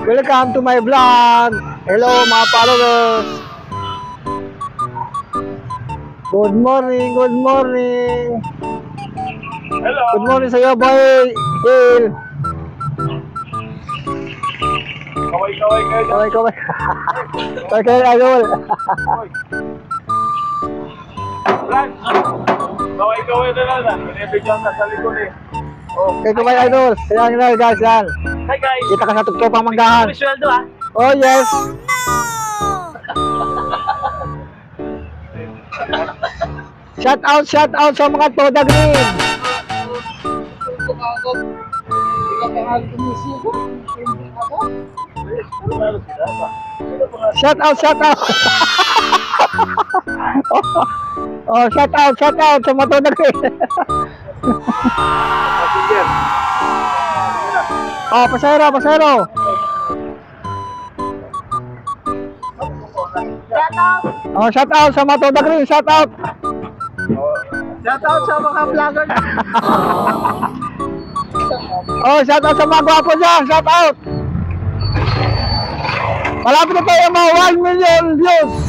Welcome to my vlog. Hello mga followers. Good morning, good morning. Hello. Good morning sa iyo, boy. Hill. Kaway-kaway kayo. Kaway, kaway. Kaway kayo, idol. Brad, kaway-kaway na lang. Pinibigyan ka sa likod eh. Oh. Okay, kaway, idol. Kaya nga guys, yan. Hi guys. Kita ka sa tuktok manggahan. May sweldo ah. Oh yes. Shout out sa mga Toda Green. Shout out. Oh, shout out sa mga Toda Green. Oh, pasero. Oh, shout out sa mga Toda Green, shout out. Shout out sa mga vlogger. Oh, shout out sa mga gwapo dyan, shout out. Malapit na tayo mga 1 million views.